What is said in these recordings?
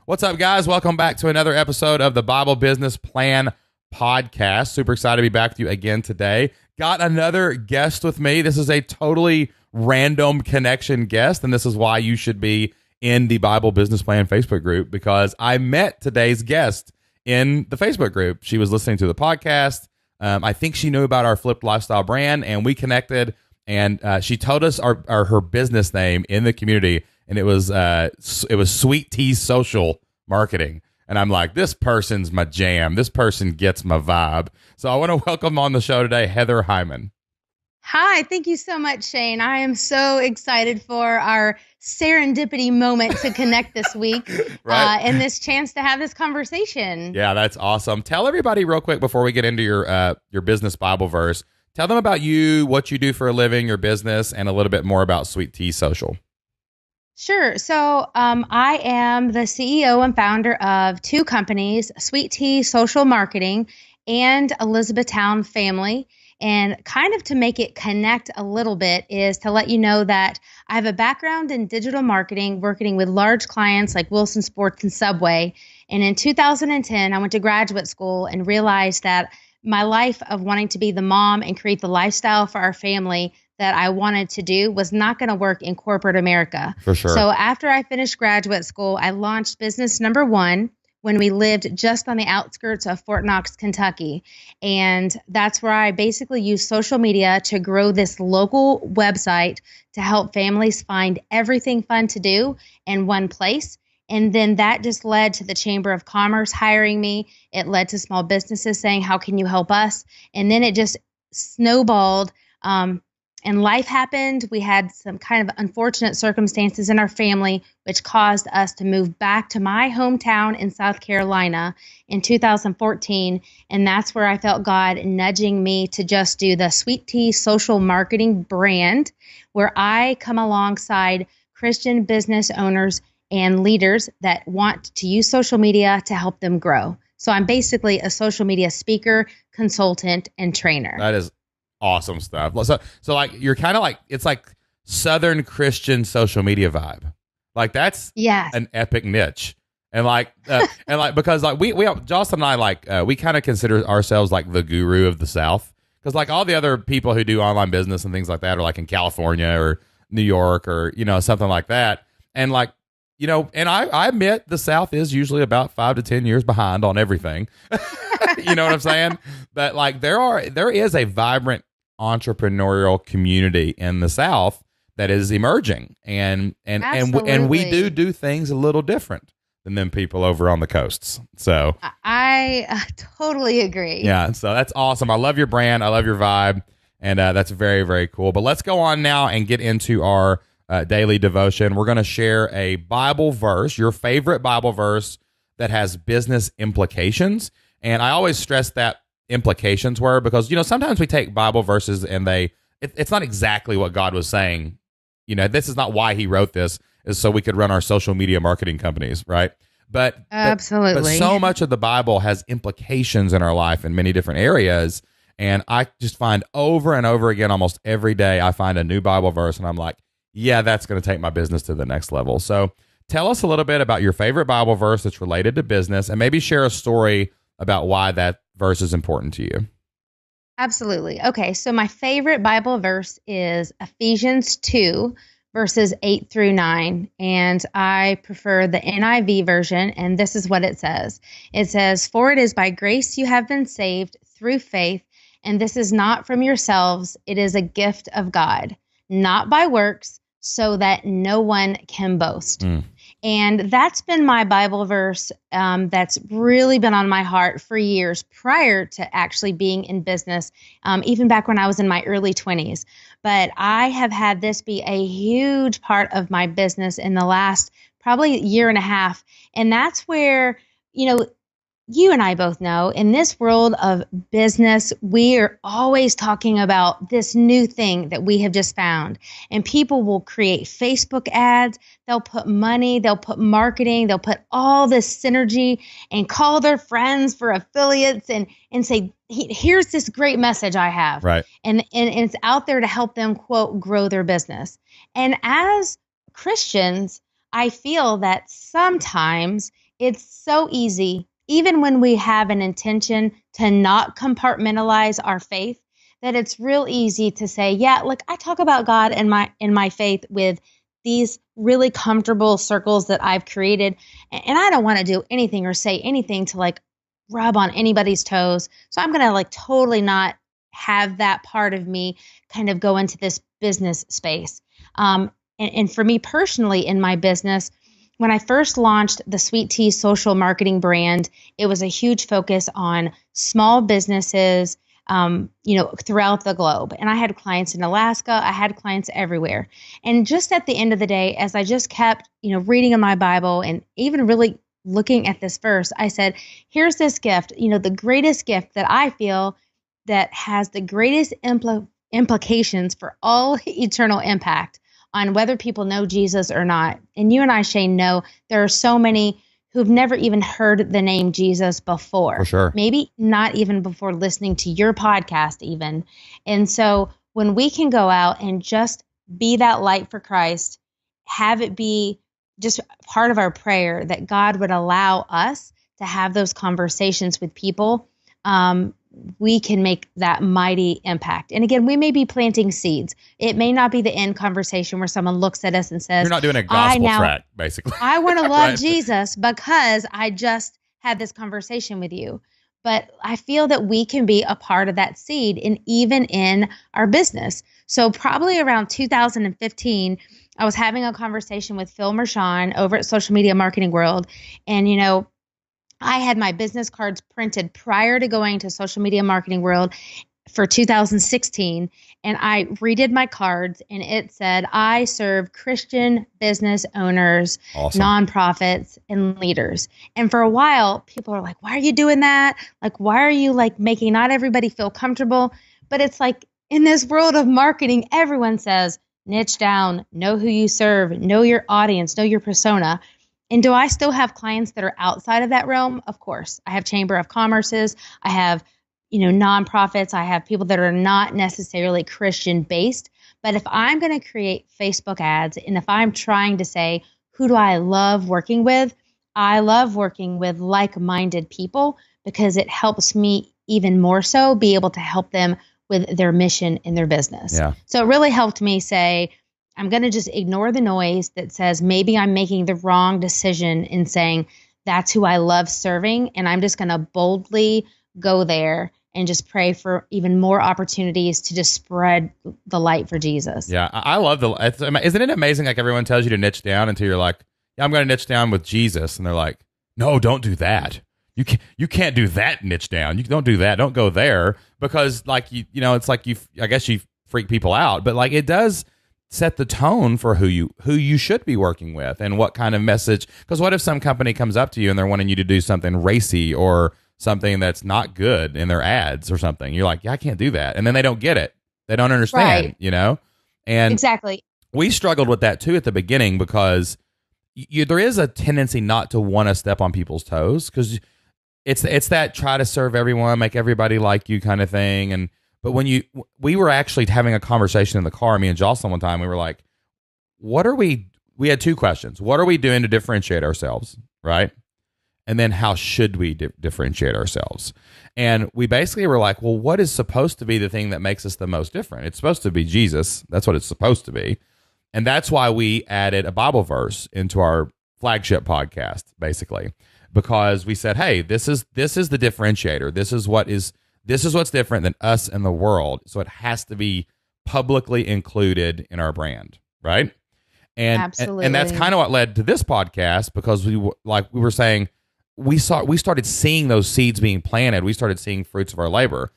What's up, guys? Welcome back to another episode of the Bible Business Plan podcast. Super excited to be back with you again today. Got another guest with me. This is a totally random connection guest, and this is why you should be in the Bible Business Plan Facebook group, because I met today's guest in the Facebook group. She was listening to the podcast. I think she knew about our Flipped Lifestyle brand, and we connected, and she told us her business name in the community, and it was Sweet Tea Social Marketing. And I'm like, this person's my jam. This person gets my vibe. So I want to welcome on the show today, Heather Heuman. Hi, thank you so much, Shane. I am so excited for our serendipity moment to connect this week Right. and this chance to have this conversation. Yeah, that's awesome. Tell everybody real quick before we get into your business Bible verse. Tell them about you, what you do for a living, your business, and a little bit more about Sweet Tea Social. Sure. So I am the CEO and founder of two companies, Sweet Tea Social Marketing and Elizabethtown Family. And kind of to make it connect a little bit is to let you know that I have a background in digital marketing, working with large clients like Wilson Sports and Subway. And in 2010, I went to graduate school and realized that my life of wanting to be the mom and create the lifestyle for our family that I wanted to do was not going to work in corporate America. For sure. So after I finished graduate school, I launched business number one when we lived just on the outskirts of Fort Knox, Kentucky. And that's where I basically used social media to grow this local website to help families find everything fun to do in one place. And then that just led to the Chamber of Commerce hiring me. It led to small businesses saying, how can you help us? And then it just snowballed. And life happened. We had some kind of unfortunate circumstances in our family, which caused us to move back to my hometown in South Carolina in 2014. And that's where I felt God nudging me to just do the Sweet Tea Social Marketing brand, where I come alongside Christian business owners and leaders that want to use social media to help them grow. So I'm basically a social media speaker, consultant, and trainer. That is awesome stuff. So like you're kind of like, it's like Southern Christian social media vibe. Like that's an epic niche. And like because like we Jocelyn and I like we kind of consider ourselves like the guru of the South, because like all the other people who do online business and things like that are like in California or New York or something like that. And like and I admit the South is usually about 5 to 10 years behind on everything. You know what I'm saying? But like there is a vibrant entrepreneurial community in the South that is emerging, and we do things a little different than them people over on the coasts. So I totally agree. Yeah, so that's awesome. I love your brand. I love your vibe, and that's very, very cool. But let's go on now and get into our daily devotion. We're going to share a Bible verse, your favorite Bible verse that has business implications. And I always stress that implications were, because, sometimes we take Bible verses and it's not exactly what God was saying. This is not why he wrote this, is so we could run our social media marketing companies, right? But absolutely. But so much of the Bible has implications in our life in many different areas. And I just find over and over again, almost every day, I find a new Bible verse and I'm like, yeah, that's going to take my business to the next level. So tell us a little bit about your favorite Bible verse that's related to business, and maybe share a story about why that verse is important to you. Absolutely. Okay, so my favorite Bible verse is Ephesians 2, verses 8 through 9. And I prefer the NIV version, and this is what it says. It says, "For it is by grace you have been saved through faith, and this is not from yourselves, it is a gift of God, not by works, so that no one can boast." And that's been my Bible verse that's really been on my heart for years prior to actually being in business, even back when I was in my early 20s. But I have had this be a huge part of my business in the last probably year and a half. And that's where, you and I both know in this world of business, we are always talking about this new thing that we have just found. And people will create Facebook ads. They'll put money, they'll put marketing, they'll put all this synergy and call their friends for affiliates and say, here's this great message I have. Right. And it's out there to help them, quote, grow their business. And as Christians, I feel that sometimes it's so easy, even when we have an intention to not compartmentalize our faith, that it's real easy to say, yeah, look, I talk about God and my faith with these really comfortable circles that I've created, and I don't want to do anything or say anything to like rub on anybody's toes. So I'm going to like totally not have that part of me kind of go into this business space. And for me personally in my business, when I first launched the Sweet Tea social marketing brand, it was a huge focus on small businesses, throughout the globe. And I had clients in Alaska. I had clients everywhere. And just at the end of the day, as I just kept, reading in my Bible and even really looking at this verse, I said, here's this gift, the greatest gift that I feel that has the greatest implications for all eternal impact on whether people know Jesus or not. And you and I, Shane, know there are so many who've never even heard the name Jesus before. For sure. Maybe not even before listening to your podcast even. And so when we can go out and just be that light for Christ, have it be just part of our prayer that God would allow us to have those conversations with people, we can make that mighty impact. And again, we may be planting seeds. It may not be the end conversation where someone looks at us and says, you're not doing a gospel track, basically. I want to love right. Jesus because I just had this conversation with you. But I feel that we can be a part of that seed, and even in our business. So probably around 2015, I was having a conversation with Phil Mershon over at Social Media Marketing World. And, I had my business cards printed prior to going to Social Media Marketing World for 2016. And I redid my cards, and it said, I serve Christian business owners, awesome. Nonprofits, and leaders. And for a while, people are like, why are you doing that? Like, why are you like making not everybody feel comfortable? But it's like in this world of marketing, everyone says, niche down, know who you serve, know your audience, know your persona. And do I still have clients that are outside of that realm? Of course. I have Chamber of Commerces. I have, nonprofits. I have people that are not necessarily Christian based. But if I'm going to create Facebook ads, and if I'm trying to say, who do I love working with? I love working with like-minded people because it helps me even more so be able to help them with their mission in their business. Yeah. So it really helped me say, I'm going to just ignore the noise that says maybe I'm making the wrong decision in saying that's who I love serving. And I'm just going to boldly go there and just pray for even more opportunities to just spread the light for Jesus. Yeah, I love isn't it amazing? Like everyone tells you to niche down until you're like, yeah, I'm going to niche down with Jesus. And they're like, no, don't do that. You can't do that niche down. You don't do that. Don't go there because like, it's like I guess you freak people out, but like it does set the tone for who you should be working with and what kind of message. Because what if some company comes up to you and they're wanting you to do something racy or something that's not good in their ads or something? You're like, yeah, I can't do that. And then they don't get it. They don't understand, right. And exactly. We struggled with that too at the beginning because there is a tendency not to want to step on people's toes because it's that try to serve everyone, make everybody like you kind of thing. But when we were actually having a conversation in the car, me and Jocelyn one time, we were like, we had two questions. What are we doing to differentiate ourselves, right? And then how should we differentiate ourselves? And we basically were like, well, what is supposed to be the thing that makes us the most different? It's supposed to be Jesus. That's what it's supposed to be. And that's why we added a Bible verse into our flagship podcast, basically, because we said, hey, this is the differentiator. This is what's different than us and the world. So it has to be publicly included in our brand, right? And absolutely. And that's kind of what led to this podcast because we were saying we started seeing those seeds being planted. We started seeing fruits of our labor.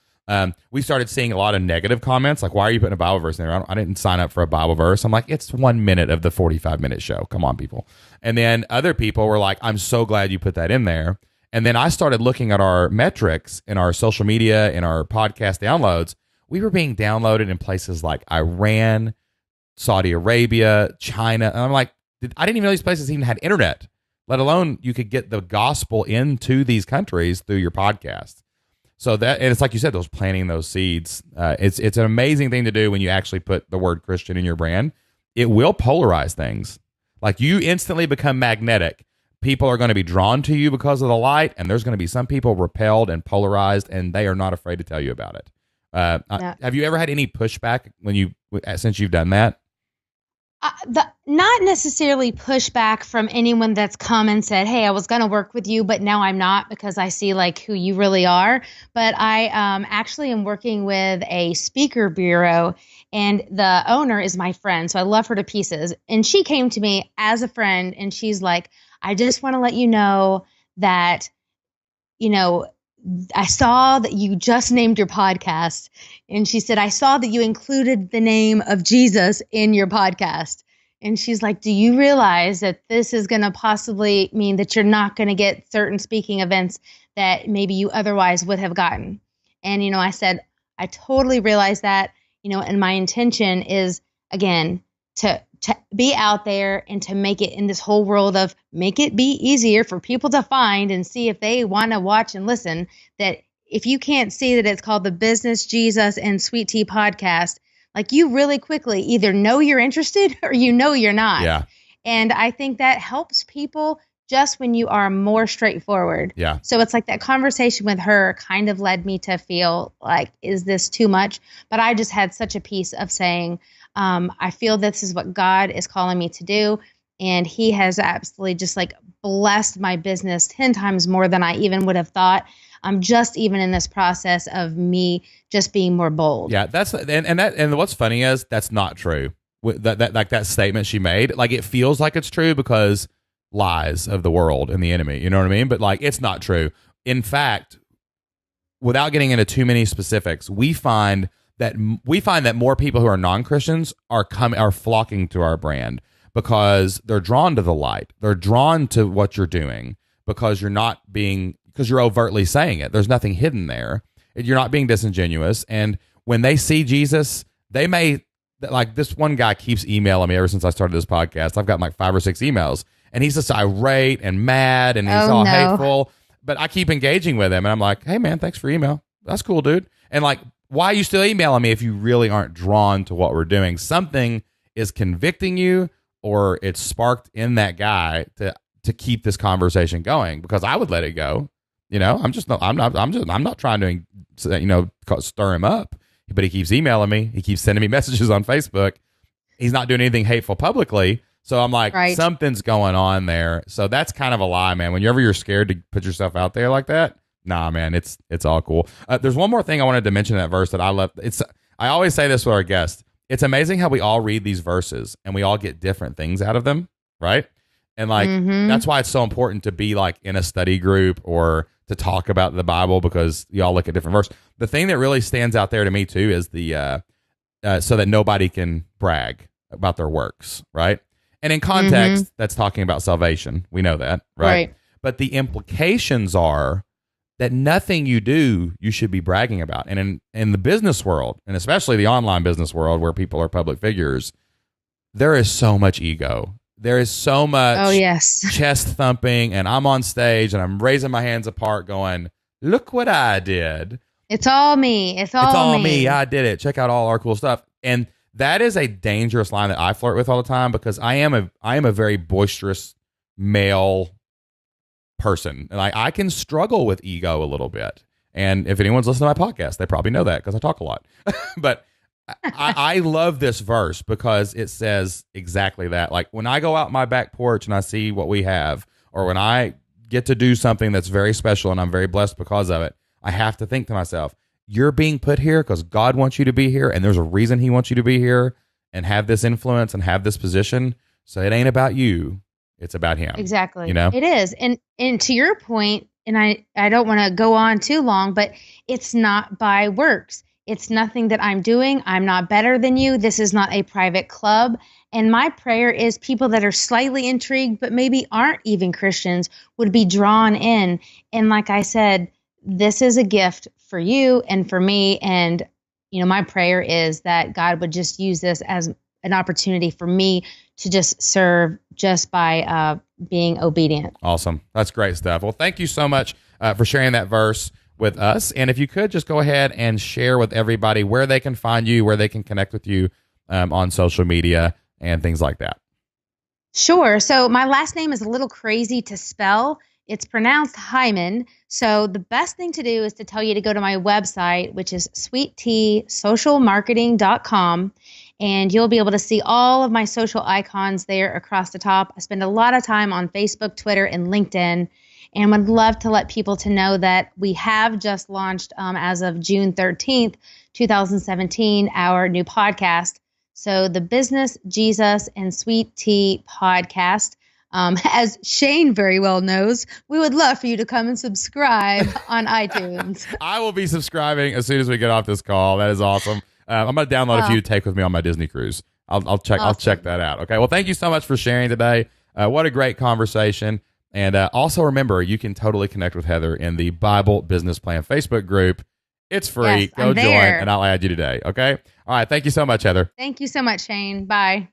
We started seeing a lot of negative comments like, why are you putting a Bible verse in there? I didn't sign up for a Bible verse. I'm like, it's 1 minute of the 45-minute show. Come on, people. And then other people were like, I'm so glad you put that in there. And then I started looking at our metrics in our social media, in our podcast downloads. We were being downloaded in places like Iran, Saudi Arabia, China. And I'm like, I didn't even know these places even had internet, let alone you could get the gospel into these countries through your podcast. So and it's like you said, planting those seeds. It's an amazing thing to do when you actually put the word Christian in your brand. It will polarize things. Like you instantly become magnetic. people are going to be drawn to you because of the light, and there's going to be some people repelled and polarized, and they are not afraid to tell you about it. Have you ever had any pushback since you've done that? Not necessarily pushback from anyone that's come and said, hey, I was going to work with you, but now I'm not because I see like who you really are. But I actually am working with a speaker bureau, and the owner is my friend. So I love her to pieces. And she came to me as a friend, and she's like, I just want to let you know that, I saw that you just named your podcast. And she said, I saw that you included the name of Jesus in your podcast. And she's like, do you realize that this is going to possibly mean that you're not going to get certain speaking events that maybe you otherwise would have gotten? And, I said, I totally realize that, and my intention is, again, to be out there and to make it in this whole world of make it be easier for people to find and see if they want to watch and listen. That if you can't see that it's called the Business, Jesus, and Sweet Tea Podcast, like you really quickly either know you're interested or you're not. Yeah. And I think that helps people just when you are more straightforward. Yeah. So it's like that conversation with her kind of led me to feel like, is this too much? But I just had such a piece of saying, I feel this is what God is calling me to do. And he has absolutely just like blessed my business 10 times more than I even would have thought. I'm just even in this process of me just being more bold. Yeah, and what's funny is that's not true. That statement she made, like it feels like it's true because lies of the world and the enemy, you know what I mean? But like it's not true. In fact, without getting into too many specifics, we find that more people who are non-Christians are flocking to our brand because they're drawn to the light. They're drawn to what you're doing because you're overtly saying it. There's nothing hidden there. You're not being disingenuous. And when they see Jesus, they may, like this one guy keeps emailing me ever since I started this podcast. I've gotten like 5 or 6 emails, and he's just irate and mad and he's hateful. But I keep engaging with him, and I'm like, hey man, thanks for email. That's cool, dude. And like, why are you still emailing me if you really aren't drawn to what we're doing? Something is convicting you, or it's sparked in that guy to keep this conversation going, because I would let it go. I'm not trying to, stir him up, but he keeps emailing me. He keeps sending me messages on Facebook. He's not doing anything hateful publicly. So I'm like, right. Something's going on there. So that's kind of a lie, man. Whenever you're scared to put yourself out there like that, nah, man, it's all cool. There's one more thing I wanted to mention in that verse that I love. I always say this with our guests. It's amazing how we all read these verses and we all get different things out of them, right? And like, that's why it's so important to be like in a study group or to talk about the Bible, because y'all look at different verses. The thing that really stands out there to me too is the so that nobody can brag about their works, right? And in context, that's talking about salvation. We know that, right? But the implications are that nothing you do, you should be bragging about. And in the business world, and especially the online business world where people are public figures, there is so much ego. There is so much chest thumping, and I'm on stage and I'm raising my hands apart going, look what I did. It's all me. It's all me. I did it. Check out all our cool stuff. And that is a dangerous line that I flirt with all the time, because I am a very boisterous male person, and I can struggle with ego a little bit. And if anyone's listening to my podcast, they probably know that because I talk a lot. But I love this verse because it says exactly that. Like when I go out my back porch and I see what we have, or when I get to do something that's very special and I'm very blessed because of it, I have to think to myself, you're being put here because God wants you to be here, and there's a reason he wants you to be here and have this influence and have this position. So it ain't about you. It's about him. Exactly. It is. And to your point, and I don't want to go on too long, but it's not by works. It's nothing that I'm doing. I'm not better than you. This is not a private club. And my prayer is people that are slightly intrigued, but maybe aren't even Christians, would be drawn in. And like I said, this is a gift for you and for me. And, my prayer is that God would just use this as an opportunity for me to just serve just by being obedient. Awesome. That's great stuff. Well, thank you so much for sharing that verse with us. And if you could just go ahead and share with everybody where they can find you, where they can connect with you on social media and things like that. Sure. So my last name is a little crazy to spell. It's pronounced Hyman. So the best thing to do is to tell you to go to my website, which is sweetteasocialmarketing.com. And you'll be able to see all of my social icons there across the top. I spend a lot of time on Facebook, Twitter, and LinkedIn, and would love to let people to know that we have just launched as of June 13th, 2017, our new podcast. So the Business, Jesus, and Sweet Tea podcast. As Shane very well knows, we would love for you to come and subscribe on iTunes. I will be subscribing as soon as we get off this call. That is awesome. I'm going to download a few to take with me on my Disney cruise. I'll check. Awesome. I'll check that out. Okay. Well, thank you so much for sharing today. What a great conversation. And also remember, you can totally connect with Heather in the Bible Business Plan Facebook group. It's free. Yes, Go join, and I'll add you today. Okay. All right. Thank you so much, Heather. Thank you so much, Shane. Bye.